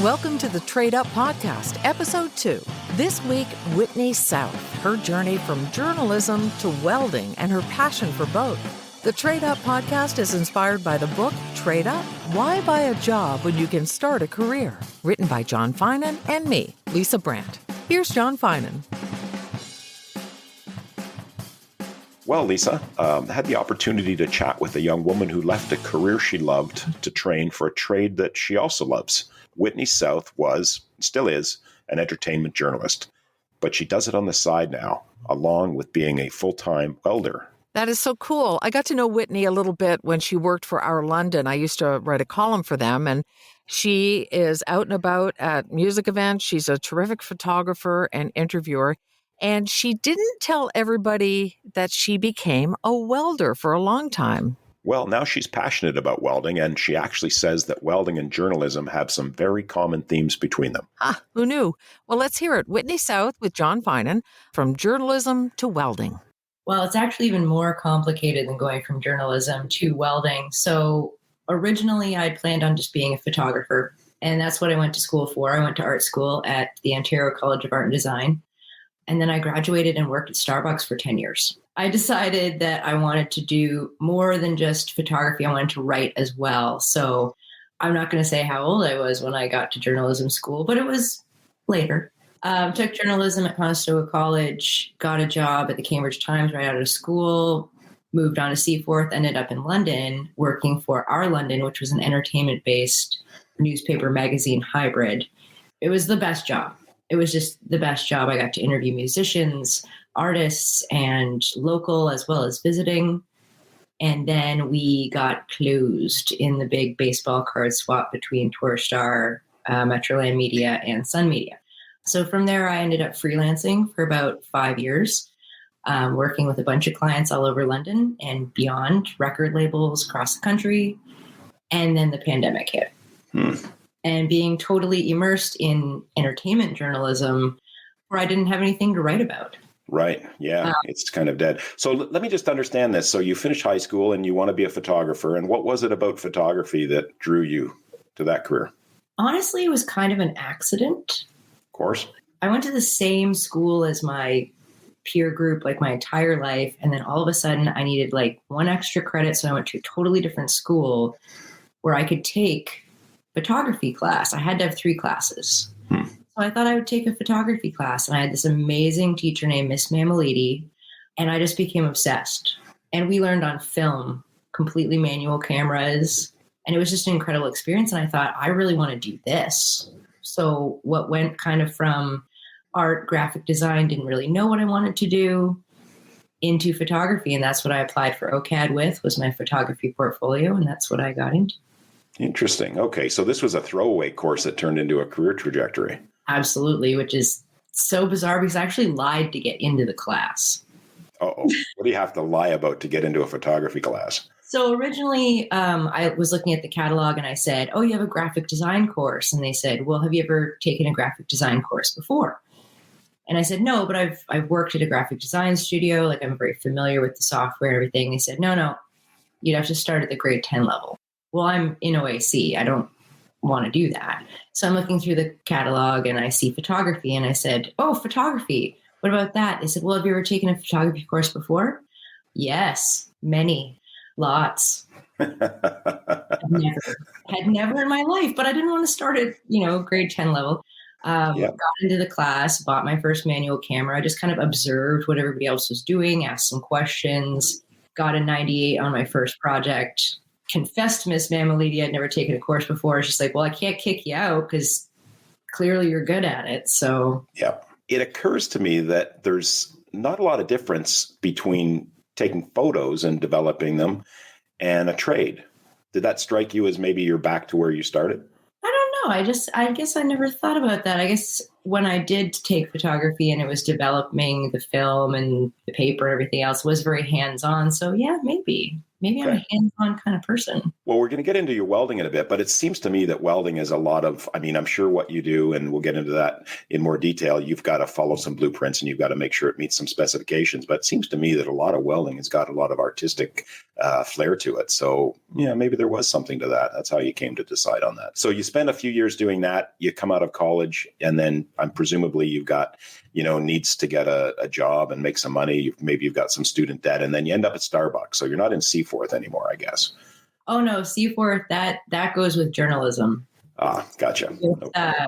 Welcome to the Trade Up Podcast, Episode 2. This week, Whitney South, her journey from journalism to welding and her passion for both. The Trade Up Podcast is inspired by the book Trade Up, Why Buy a Job When You Can Start a Career? Written by John Finan and me, Lisa Brandt. Here's John Finan. Well, Lisa, had the opportunity to chat with a young woman who left a career she loved to train for a trade that she also loves. Whitney South still is, an entertainment journalist, but she does it on the side now, along with being a full-time welder. That is so cool. I got to know Whitney a little bit when she worked for Our London. I used to write a column for them, and she is out and about at music events. She's a terrific photographer and interviewer, and she didn't tell everybody that she became a welder for a long time. Well, now she's passionate about welding, and she actually says that welding and journalism have some very common themes between them. Who knew? Well, let's hear it. Whitney South with John Finan, from journalism to welding. Well, it's actually even more complicated than going from journalism to welding. So originally I planned on just being a photographer, and that's what I went to school for. I went to art school at the Ontario College of Art and Design, and then I graduated and worked at Starbucks for 10 years. I decided that I wanted to do more than just photography. I wanted to write as well. So I'm not going to say how old I was when I got to journalism school, but it was later. Took journalism at Conestoga College, got a job at the Cambridge Times right out of school, moved on to Seaforth, ended up in London working for Our London, which was an entertainment-based newspaper magazine hybrid. It was the best job. It was just the best job. I got to interview musicians, artists, and local as well as visiting. And then we got closed in the big baseball card swap between Tourstar, Metroland Media, and Sun Media. So from there, I ended up freelancing for about 5 years, working with a bunch of clients all over London and beyond, record labels across the country. And then the pandemic hit. And being totally immersed in entertainment journalism where I didn't have anything to write about. Right. Yeah, it's kind of dead. So let me just understand this. So you finished high school and you want to be a photographer. And what was it about photography that drew you to that career? Honestly, it was kind of an accident. Of course. I went to the same school as my peer group like my entire life. And then all of a sudden I needed like one extra credit. So I went to a totally different school where I could take photography class. I had to have 3 classes. So I thought I would take a photography class, and I had this amazing teacher named Miss Mamalidi, and I just became obsessed. And we learned on film, completely manual cameras, and it was just an incredible experience. And I thought, I really want to do this. So what went kind of from art, graphic design, didn't really know what I wanted to do, into photography. And that's what I applied for OCAD with, was my photography portfolio. And that's what I got into. Interesting. Okay. So this was a throwaway course that turned into a career trajectory. Absolutely, which is so bizarre because I actually lied to get into the class. Uh-oh. What do you have to lie about to get into a photography class? So originally, I was looking at the catalog and I said, oh, you have a graphic design course. And they said, well, have you ever taken a graphic design course before? And I said, no, but I've worked at a graphic design studio. Like, I'm very familiar with the software and everything. They said, no, you'd have to start at the grade 10 level. Well, I'm in OAC. I don't want to do that. So I'm looking through the catalog and I see photography and I said, oh, photography. What about that? They said, well, have you ever taken a photography course before? Yes, many, lots. Had never in my life, but I didn't want to start at, grade 10 level. Got into the class, bought my first manual camera. I just kind of observed what everybody else was doing, asked some questions, got a 98 on my first project. Confessed to Miss Mamalidi I'd never taken a course before. She's like, well, I can't kick you out because clearly you're good at it. So yeah, it occurs to me that there's not a lot of difference between taking photos and developing them and a trade. Did that strike you as maybe you're back to where you started? I don't know. I guess I never thought about that. I guess when I did take photography and it was developing the film and the paper, everything else was very hands-on. So yeah, maybe I'm Okay. a hands-on kind of person. Well, we're going to get into your welding in a bit, but it seems to me that welding is a lot of, I mean, I'm sure what you do, and we'll get into that in more detail. You've got to follow some blueprints and you've got to make sure it meets some specifications. But it seems to me that a lot of welding has got a lot of artistic flair to it. So, yeah, maybe there was something to that. That's how you came to decide on that. So you spend a few years doing that. You come out of college, and then presumably you've got, needs to get a job and make some money. Maybe you've got some student debt, and then you end up at Starbucks. So you're not in Seaforth anymore, I guess. Oh no, Seaforth, that goes with journalism. Ah, gotcha.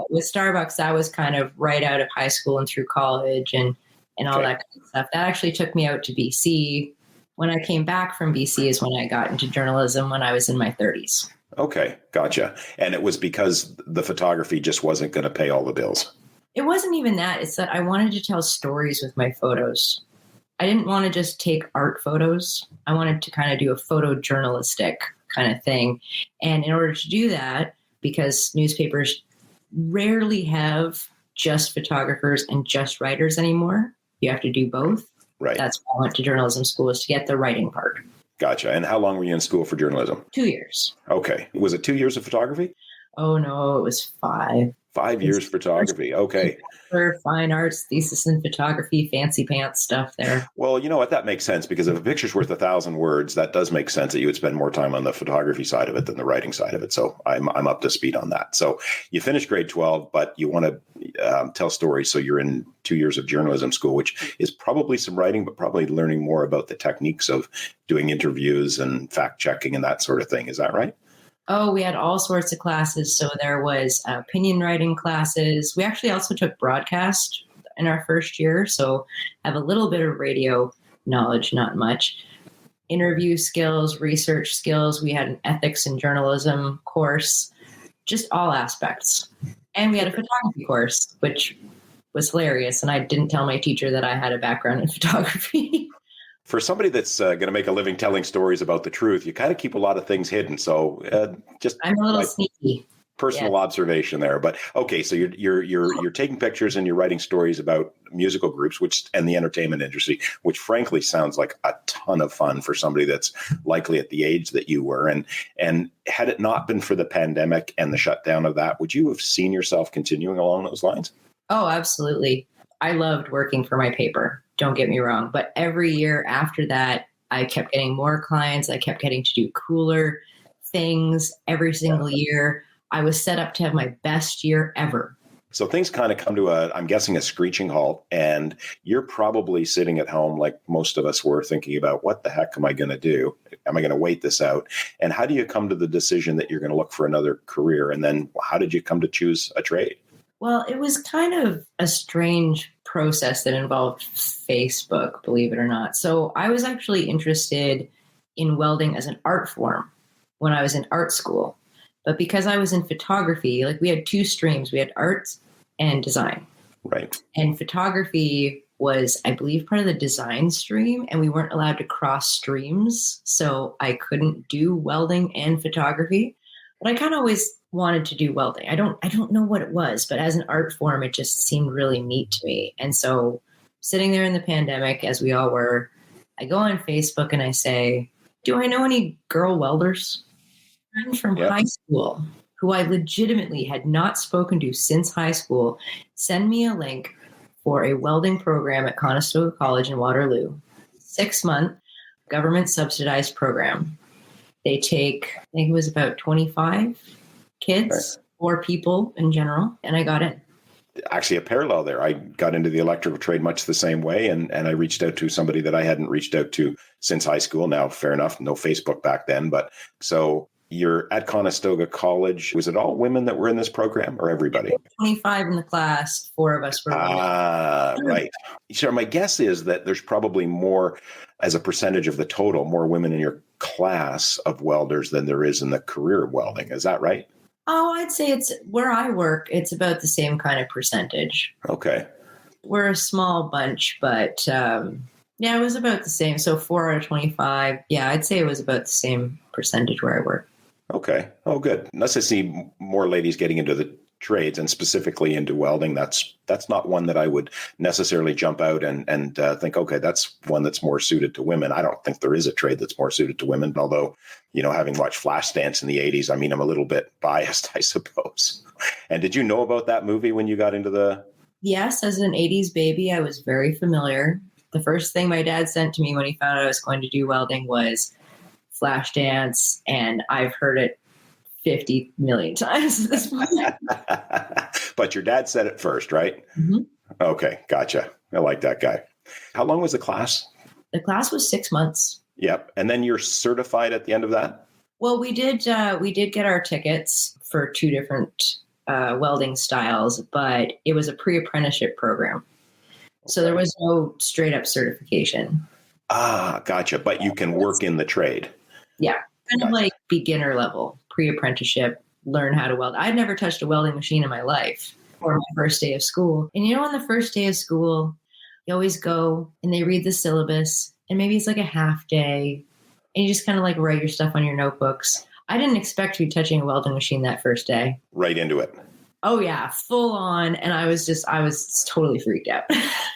With Starbucks, that was kind of right out of high school and through college and all Okay. that kind of stuff. That actually took me out to BC. When I came back from BC is when I got into journalism when I was in my 30s. Okay, gotcha. And it was because the photography just wasn't going to pay all the bills. It wasn't even that. It's that I wanted to tell stories with my photos. I didn't want to just take art photos. I wanted to kind of do a photojournalistic kind of thing. And in order to do that, because newspapers rarely have just photographers and just writers anymore, you have to do both. Right. That's why I went to journalism school, is to get the writing part. Gotcha. And how long were you in school for journalism? 2 years. Okay. Was it 2 years of photography? Oh no, it was 5. 5 years photography. Okay. For fine arts, thesis in photography, fancy pants stuff there. Well, you know what? That makes sense, because if a picture's worth 1,000 words, that does make sense that you would spend more time on the photography side of it than the writing side of it. So I'm up to speed on that. So you finished grade 12, but you want to tell stories. So you're in 2 years of journalism school, which is probably some writing, but probably learning more about the techniques of doing interviews and fact checking and that sort of thing. Is that right? Oh, we had all sorts of classes. So there was opinion writing classes. We actually also took broadcast in our first year. So I have a little bit of radio knowledge, not much. Interview skills, research skills. We had an ethics and journalism course, just all aspects. And we had a photography course, which was hilarious. And I didn't tell my teacher that I had a background in photography. For somebody that's going to make a living telling stories about the truth, you kind of keep a lot of things hidden. So just I'm a little sneaky. personal observation there. But okay, so you're taking pictures and you're writing stories about musical groups, and the entertainment industry, which frankly sounds like a ton of fun for somebody that's likely at the age that you were. And had it not been for the pandemic and the shutdown of that, would you have seen yourself continuing along those lines? Oh, absolutely. I loved working for my paper. Don't get me wrong. But every year after that, I kept getting more clients. I kept getting to do cooler things every single year. I was set up to have my best year ever. So things kind of come to I'm guessing, a screeching halt. And you're probably sitting at home like most of us were, thinking about, what the heck am I going to do? Am I going to wait this out? And how do you come to the decision that you're going to look for another career? And then how did you come to choose a trade? Well, it was kind of a strange process that involved Facebook, believe it or not. So I was actually interested in welding as an art form when I was in art school. But because I was in photography, like we had 2 streams. We had art and design. Right. And photography was, I believe, part of the design stream, and we weren't allowed to cross streams. So I couldn't do welding and photography. But I kind of always wanted to do welding. I don't know what it was, but as an art form, it just seemed really neat to me. And so sitting there in the pandemic, as we all were, I go on Facebook and I say, do I know any girl welders? Friends from high school who I legitimately had not spoken to since high school send me a link for a welding program at Conestoga College in Waterloo. 6-month government subsidized program. They take, I think it was about 25 kids or people in general, and I got in. Actually, a parallel there. I got into the electrical trade much the same way, and I reached out to somebody that I hadn't reached out to since high school. Now, fair enough, no Facebook back then, but so you're at Conestoga College. Was it all women that were in this program, or everybody? 25 in the class, 4 of us were women. Right. So my guess is that there's probably more, as a percentage of the total, more women in your class of welders than there is in the career of welding. Is that right? Oh, I'd say it's where I work, it's about the same kind of percentage. Okay. We're a small bunch, but yeah, it was about the same. So 4 out of 25. Yeah, I'd say it was about the same percentage where I work. Okay. Oh, good. Unless I see more ladies getting into the trades and specifically into welding, that's not one that I would necessarily jump out and think, okay, that's one that's more suited to women. I don't think there is a trade that's more suited to women, although, having watched Flashdance in the 80s, I mean, I'm a little bit biased, I suppose. And did you know about that movie when you got into the... Yes, as an 80s baby, I was very familiar. The first thing my dad sent to me when he found out I was going to do welding was Flashdance, and I've heard it 50 million times at this point. But your dad said it first, right? Mm-hmm. Okay, gotcha. I like that guy. How long was the class? The class was 6 months. Yep. And then you're certified at the end of that? Well, we did get our tickets for 2 different welding styles, but it was a pre-apprenticeship program. Okay. So there was no straight up certification. Ah, gotcha. But you can work in the trade. Yeah. Kind of like beginner level, pre-apprenticeship, learn how to weld. I'd never touched a welding machine in my life for my first day of school. And on the first day of school, you always go and they read the syllabus and maybe it's like a half day and you just kind of like write your stuff on your notebooks. I didn't expect to be touching a welding machine that first day. Right into it. Oh yeah, full on. And I was totally freaked out.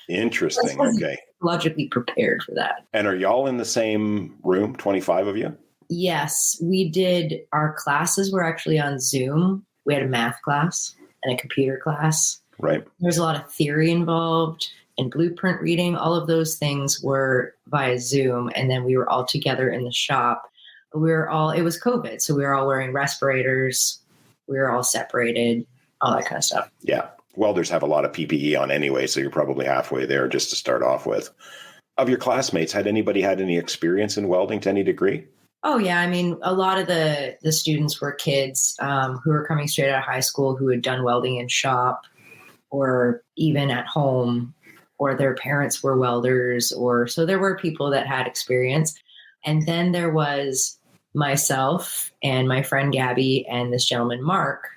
Interesting. Okay. Logically prepared for that. And are y'all in the same room, 25 of you? Yes, we did. Our classes were actually on Zoom. We had a math class and a computer class. Right. There's a lot of theory involved and blueprint reading. All of those things were via Zoom. And then we were all together in the shop. It was COVID. So we were all wearing respirators. We were all separated, all that kind of stuff. Yeah. Welders have a lot of PPE on anyway, so you're probably halfway there just to start off with. Of your classmates, had anybody had any experience in welding to any degree? Oh, yeah. I mean, a lot of the students were kids who were coming straight out of high school who had done welding in shop or even at home, or their parents were welders. So there were people that had experience. And then there was myself and my friend Gabby and this gentleman, Mark.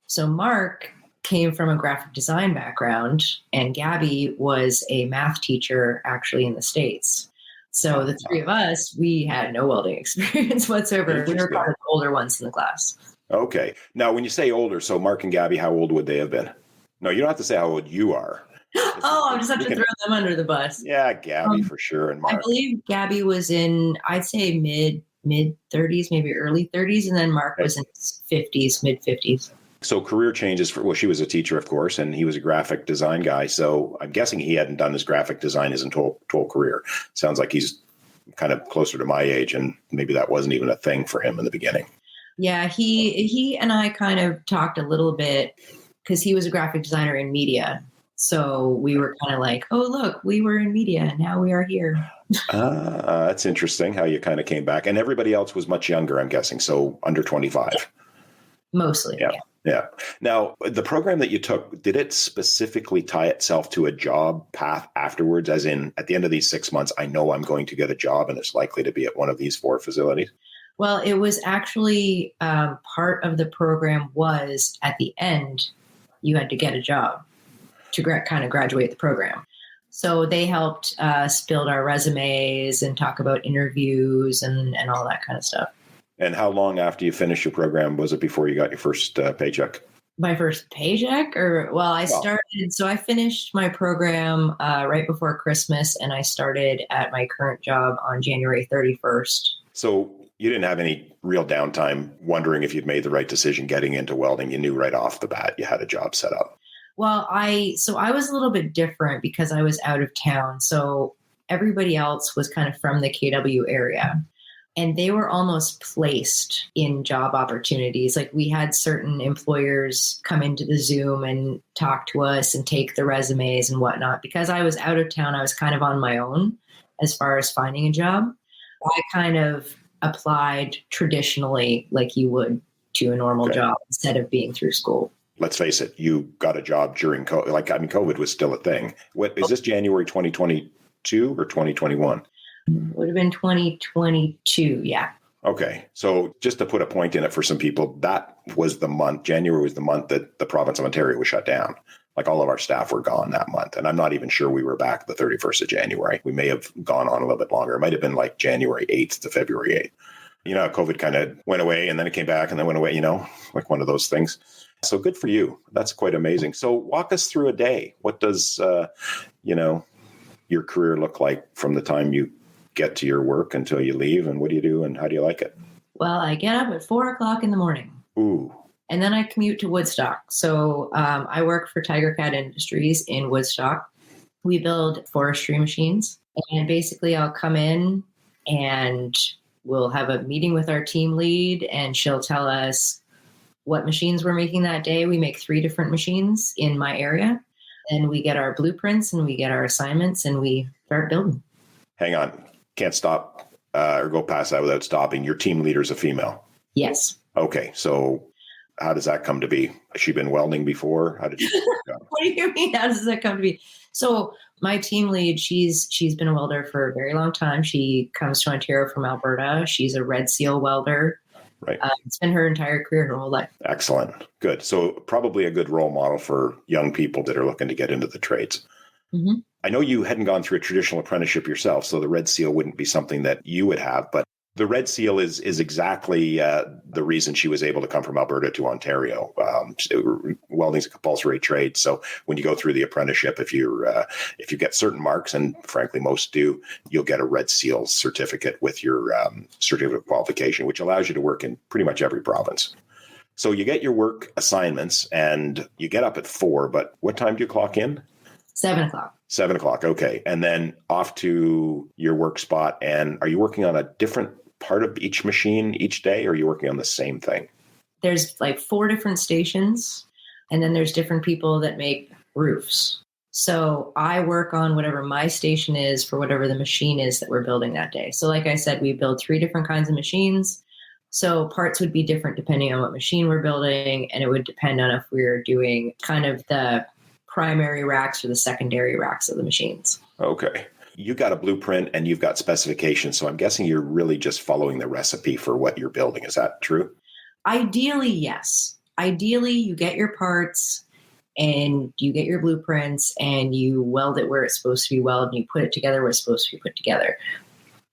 So Mark came from a graphic design background and Gabby was a math teacher actually in the States. So the 3 of us, we had no welding experience whatsoever. We were kind of the older ones in the class. Okay. Now, when you say older, so Mark and Gabby, how old would they have been? No, you don't have to say how old you are. I just have to throw them under the bus. Yeah, Gabby for sure. And Mark. I believe Gabby was in, I'd say mid 30s, maybe early 30s. And then Mark was in his 50s, mid 50s. So career changes she was a teacher, of course, and he was a graphic design guy. So I'm guessing he hadn't done his graphic design his whole career. Sounds like he's kind of closer to my age, and maybe that wasn't even a thing for him in the beginning. Yeah, he and I kind of talked a little bit because he was a graphic designer in media. So we were kind of like, oh, look, we were in media and now we are here. That's interesting how you kind of came back. And everybody else was much younger, I'm guessing. So under 25. Mostly. Yeah. Now, the program that you took, did it specifically tie itself to a job path afterwards? As in, at the end of these 6 months, I know I'm going to get a job and it's likely to be at one of these 4 facilities? Well, it was actually part of the program was at the end, you had to get a job to kind of graduate the program. So they helped us build our resumes and talk about interviews and all that kind of stuff. And how long after you finished your program was it before you got your first paycheck? My first paycheck? I finished my program right before Christmas, and I started at my current job on January 31st. So you didn't have any real downtime wondering if you'd made the right decision getting into welding. You knew right off the bat you had a job set up. Well, I was a little bit different because I was out of town. So everybody else was kind of from the KW area. And they were almost placed in job opportunities. Like we had certain employers come into the Zoom and talk to us and take the resumes and whatnot. Because I was out of town, I was kind of on my own as far as finding a job. I kind of applied traditionally like you would to a normal job instead of being through school. Let's face it, you got a job during COVID. COVID was still a thing. What is this, January 2022 or 2021? Would have been 2022, yeah. Okay. So just to put a point in it for some people, that was the month, January was the month that the province of Ontario was shut down. Like all of our staff were gone that month. And I'm not even sure we were back the 31st of January. We may have gone on a little bit longer. It might have been like January 8th to February 8th. COVID kind of went away and then it came back and then went away, like one of those things. So good for you. That's quite amazing. So walk us through a day. What does, your career look like from the time you get to your work until you leave? And what do you do and how do you like it? Well, I get up at 4 o'clock in the morning. Ooh. And then I commute to Woodstock. So I work for Tiger Cat Industries in Woodstock. We build forestry machines. And basically I'll come in and we'll have a meeting with our team lead and she'll tell us what machines we're making that day. We make 3 different machines in my area. And we get our blueprints and we get our assignments and we start building. Hang on. Can't stop or go past that without stopping. Your team leader's a female. Yes. Okay. So how does that come to be? Has she been welding before? How did you? What do you mean? How does that come to be? So my team lead, she's been a welder for a very long time. She comes to Ontario from Alberta. She's a Red Seal welder. Right. It's been her entire career, her whole life. Excellent. Good. So probably a good role model for young people that are looking to get into the trades. Mm-hmm. I know you hadn't gone through a traditional apprenticeship yourself, so the Red Seal wouldn't be something that you would have, but the Red Seal is exactly the reason she was able to come from Alberta to Ontario. Welding's a compulsory trade, so when you go through the apprenticeship, if you get certain marks, and frankly most do, you'll get a Red Seal certificate with your certificate of qualification, which allows you to work in pretty much every province. So you get your work assignments, and you get up at 4. But what time do you clock in? 7 o'clock. 7 o'clock. Okay, and then off to your work spot. And are you working on a different part of each machine each day, or are you working on the same thing? There's like 4 different stations, and then there's different people that make roofs. So I work on whatever my station is for whatever the machine is that we're building that day. So like I said, we build 3 different kinds of machines. So parts would be different depending on what machine we're building, and it would depend on if we're doing kind of the primary racks or the secondary racks of the machines. Okay. You got a blueprint and you've got specifications. So I'm guessing you're really just following the recipe for what you're building. Is that true? Ideally, yes. Ideally, you get your parts and you get your blueprints and you weld it where it's supposed to be welded and you put it together where it's supposed to be put together.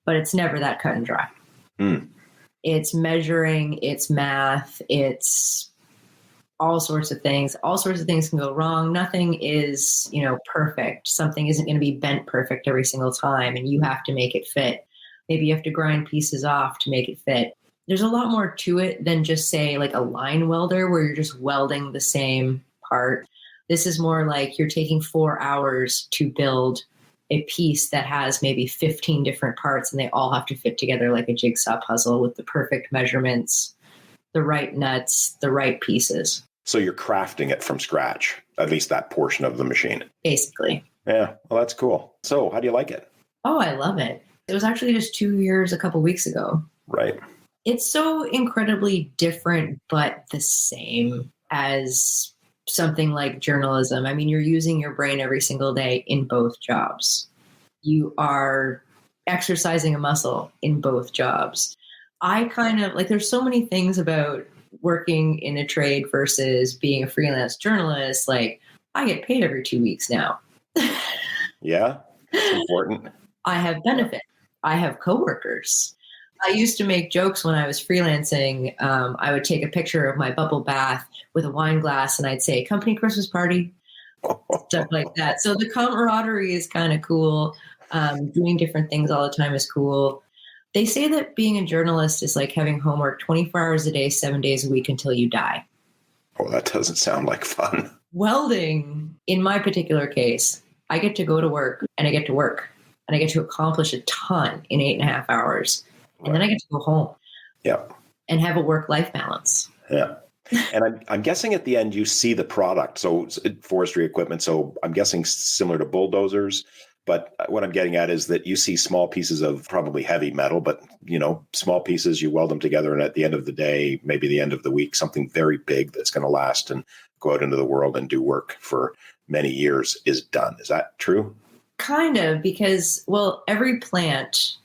But it's never that cut and dry. It's measuring, it's math, it's all sorts of things. All sorts of things can go wrong. Nothing is, perfect. Something isn't going to be bent perfect every single time, and you have to make it fit. Maybe you have to grind pieces off to make it fit. There's a lot more to it than just say like a line welder where you're just welding the same part. This is more like you're taking 4 hours to build a piece that has maybe 15 different parts and they all have to fit together like a jigsaw puzzle with the perfect measurements, the right nuts, the right pieces. So you're crafting it from scratch, at least that portion of the machine. Basically. Yeah, well, that's cool. So how do you like it? Oh, I love it. It was actually just 2 years a couple weeks ago. Right. It's so incredibly different, but the same as something like journalism. I mean, you're using your brain every single day in both jobs. You are exercising a muscle in both jobs. I kind of like, there's so many things about working in a trade versus being a freelance journalist. Like, I get paid every 2 weeks now. Yeah, it's important. I have benefits. I have coworkers. I used to make jokes when I was freelancing. I would take a picture of my bubble bath with a wine glass and I'd say, company Christmas party, stuff like that. So the camaraderie is kind of cool. Doing different things all the time is cool. They say that being a journalist is like having homework 24 hours a day, 7 days a week until you die. Oh, that doesn't sound like fun. Welding, in my particular case, I get to go to work and I get to work and I get to accomplish a ton in 8.5 hours. And then I get to go home. Yeah. And have a work-life balance. Yeah. And I'm guessing at the end you see the product. So forestry equipment. So I'm guessing similar to bulldozers. But what I'm getting at is that you see small pieces of probably heavy metal, but, small pieces, you weld them together. And at the end of the day, maybe the end of the week, something very big that's going to last and go out into the world and do work for many years is done. Is that true? Kind of, because, every plant,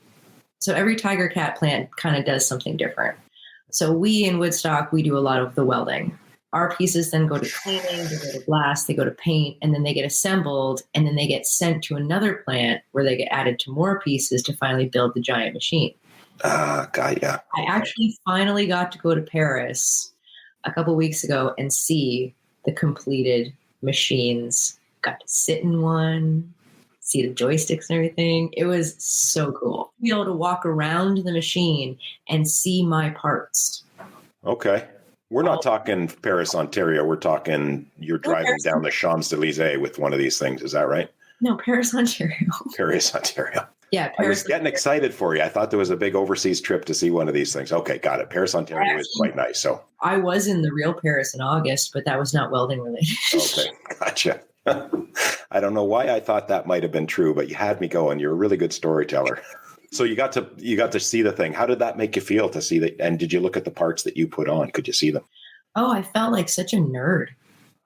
so every Tiger Cat plant kind of does something different. So we in Woodstock, we do a lot of the welding. Our pieces then go to cleaning, they go to blast, they go to paint, and then they get assembled, and then they get sent to another plant where they get added to more pieces to finally build the giant machine. Got ya. I actually finally got to go to Paris a couple weeks ago and see the completed machines. Got to sit in one, see the joysticks and everything. It was so cool. Be able to walk around the machine and see my parts. Okay. We're not talking Paris, Ontario. We're talking you're driving down the Champs-Élysées with one of these things. Is that right? No, Paris, Ontario. Paris, Ontario. Yeah, Paris. I was getting excited for you. I thought there was a big overseas trip to see one of these things. Okay, got it. Paris, Ontario is quite nice. So I was in the real Paris in August, but that was not welding related. Okay, gotcha. I don't know why I thought that might have been true, but you had me going. You're a really good storyteller. So you got to see the thing. How did that make you feel to see that? And did you look at the parts that you put on? Could you see them? Oh, I felt like such a nerd.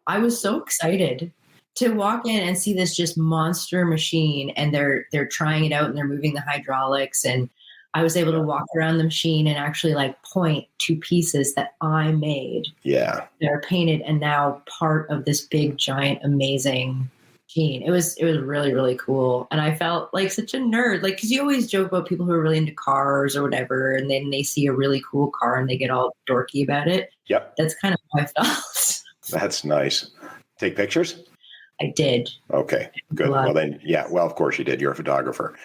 I was so excited to walk in and see this just monster machine, and they're trying it out and they're moving the hydraulics, and I was able to walk around the machine and actually like point to pieces that I made. Yeah. That are painted and now part of this big, giant, amazing machine. It was really, really cool. And I felt like such a nerd. Like, cause you always joke about people who are really into cars or whatever. And then they see a really cool car and they get all dorky about it. Yep. That's kind of how I felt. That's nice. Take pictures? I did. Okay, good. Well then, yeah, well, of course you did. You're a photographer.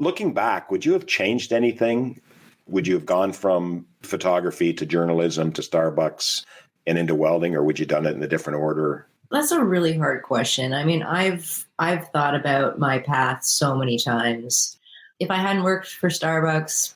Looking back, would you have changed anything? Would you have gone from photography to journalism to Starbucks and into welding, or would you have done it in a different order? That's a really hard question. I mean, I've thought about my path so many times. If I hadn't worked for Starbucks,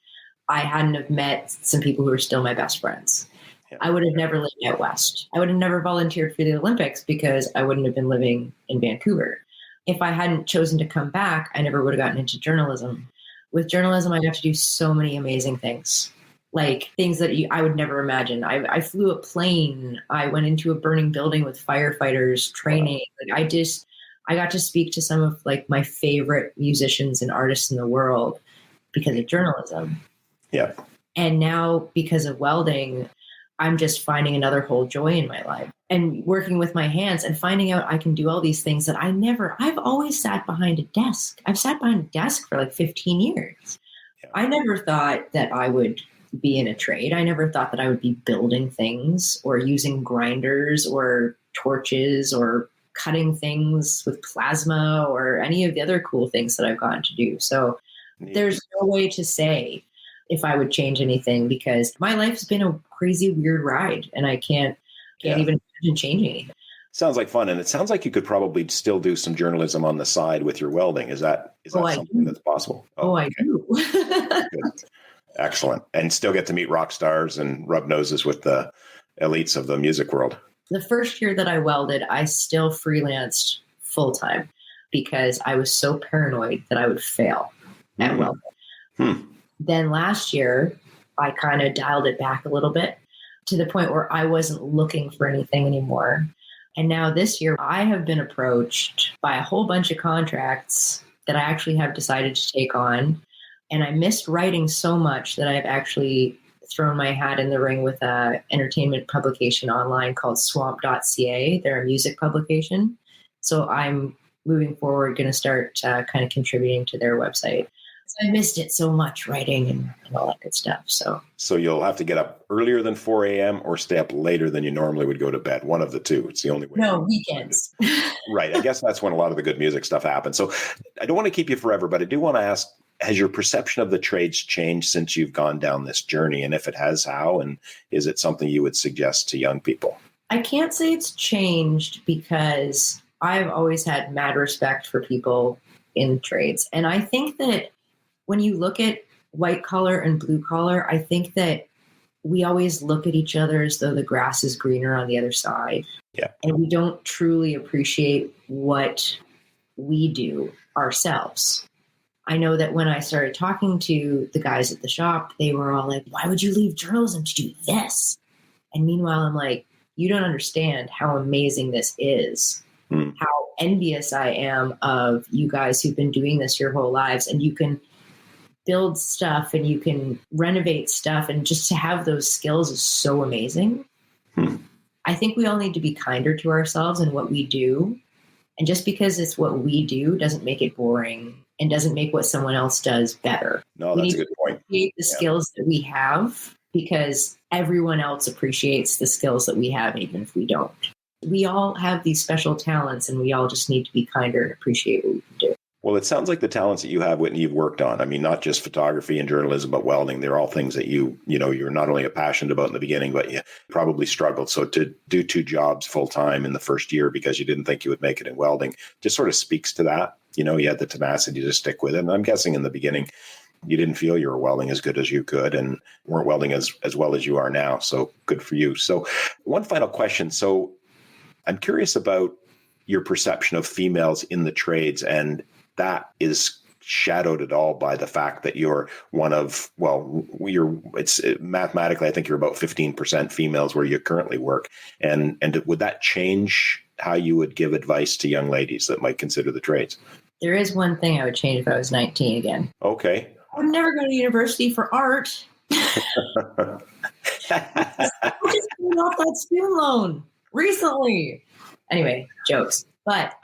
I hadn't have met some people who are still my best friends. Yeah. I would have never lived out west. I would have never volunteered for the Olympics because I wouldn't have been living in Vancouver. If I hadn't chosen to come back, I never would have gotten into journalism. With journalism, I got to do so many amazing things, like things that I would never imagine. I flew a plane. I went into a burning building with firefighters training. Wow. Like I got to speak to some of like my favorite musicians and artists in the world because of journalism. Yeah. And now because of welding, I'm just finding another whole joy in my life and working with my hands and finding out I can do all these things that I've always sat behind a desk. I've sat behind a desk for like 15 years. Yeah. I never thought that I would be in a trade. I never thought that I would be building things or using grinders or torches or cutting things with plasma or any of the other cool things that I've gotten to do. So there's no way to say if I would change anything because my life's been a crazy, weird ride and I can't even imagine changing anything. Sounds like fun. And it sounds like you could probably still do some journalism on the side with your welding. Is that something that's possible? I do. Good. Excellent. And still get to meet rock stars and rub noses with the elites of the music world. The first year that I welded, I still freelanced full time because I was so paranoid that I would fail at welding. Then last year, I kind of dialed it back a little bit to the point where I wasn't looking for anything anymore. And now this year, I have been approached by a whole bunch of contracts that I actually have decided to take on. And I missed writing so much that I've actually thrown my hat in the ring with an entertainment publication online called swamp.ca. They're a music publication. So I'm moving forward, going to start kind of contributing to their website. I missed it so much, writing and all that good stuff. So you'll have to get up earlier than 4 a.m. or stay up later than you normally would go to bed. One of the two. It's the only way. No, weekends. Right. I guess that's when a lot of the good music stuff happens. So I don't want to keep you forever, but I do want to ask, has your perception of the trades changed since you've gone down this journey? And if it has, how? And is it something you would suggest to young people? I can't say it's changed because I've always had mad respect for people in trades. And I think that when you look at white collar and blue collar, I think that we always look at each other as though the grass is greener on the other side. Yeah. And we don't truly appreciate what we do ourselves. I know that when I started talking to the guys at the shop, they were all like, why would you leave journalism to do this? And meanwhile, I'm like, you don't understand how amazing this is, how envious I am of you guys who've been doing this your whole lives. And you can build stuff and you can renovate stuff. And just to have those skills is so amazing. I think we all need to be kinder to ourselves and what we do. And just because it's what we do doesn't make it boring and doesn't make what someone else does better. No, that's a good point. Appreciate the skills that we have because everyone else appreciates the skills that we have, even if we don't. We all have these special talents, and we all just need to be kinder and appreciate what we can do. Well, it sounds like the talents that you have, Whitney, you've worked on. I mean, not just photography and journalism, but welding. They're all things that you're not only passionate about in the beginning, but you probably struggled. So to do 2 jobs full time in the first year because you didn't think you would make it in welding just sort of speaks to that. You had the tenacity to stick with it. And I'm guessing in the beginning, you didn't feel you were welding as good as you could and weren't welding as well as you are now. So good for you. So one final question. So I'm curious about your perception of females in the trades, and that is shadowed at all by the fact that you're one of, mathematically, I think you're about 15% females where you currently work. And would that change how you would give advice to young ladies that might consider the trades? There is one thing I would change if I was 19 again. Okay. I would never go to university for art. I just paid off that student loan recently. Anyway, jokes. But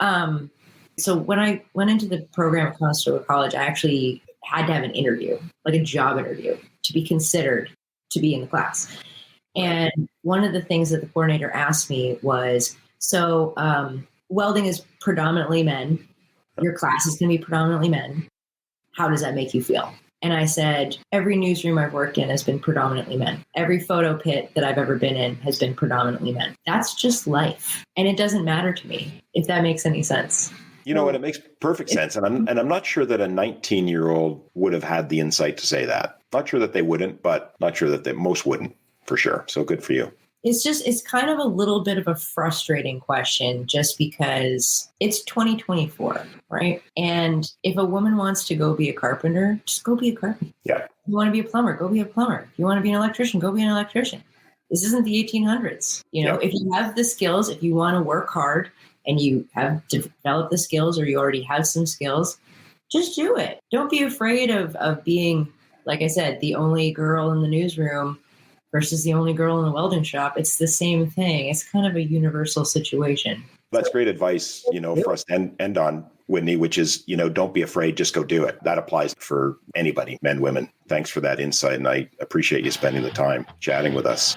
so when I went into the program at Conestoga College, I actually had to have an interview, like a job interview, to be considered to be in the class. And one of the things that the coordinator asked me was, so welding is predominantly men. Your class is going to be predominantly men. How does that make you feel? And I said, every newsroom I've worked in has been predominantly men. Every photo pit that I've ever been in has been predominantly men. That's just life. And it doesn't matter to me, if that makes any sense. And it makes perfect sense. And I'm not sure that a 19-year-old would have had the insight to say that. Not sure that they wouldn't, but not sure that most wouldn't, for sure. So good for you. It's kind of a little bit of a frustrating question just because it's 2024, right? And if a woman wants to go be a carpenter, just go be a carpenter. Yeah. If you want to be a plumber, go be a plumber. If you want to be an electrician, go be an electrician. This isn't the 1800s. If you have the skills, if you want to work hard and you have developed the skills or you already have some skills, just do it. Don't be afraid of being, like I said, the only girl in the newsroom versus the only girl in the welding shop. It's the same thing. It's kind of a universal situation. That's great advice, for us to end on, Whitney, which is, don't be afraid, just go do it. That applies for anybody, men, women. Thanks for that insight. And I appreciate you spending the time chatting with us.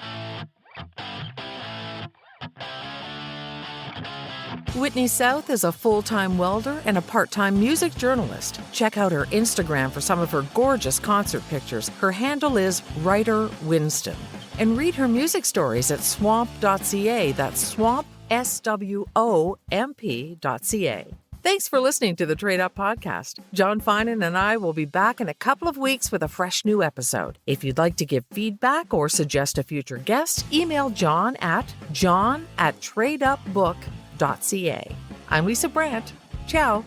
Whitney South is a full-time welder and a part-time music journalist. Check out her Instagram for some of her gorgeous concert pictures. Her handle is Writer Winston. And read her music stories at swamp.ca. That's swamp, SWOMP.ca. Thanks for listening to the Trade Up Podcast. John Finan and I will be back in a couple of weeks with a fresh new episode. If you'd like to give feedback or suggest a future guest, email John at tradeupbook.ca. I'm Lisa Brandt. Ciao.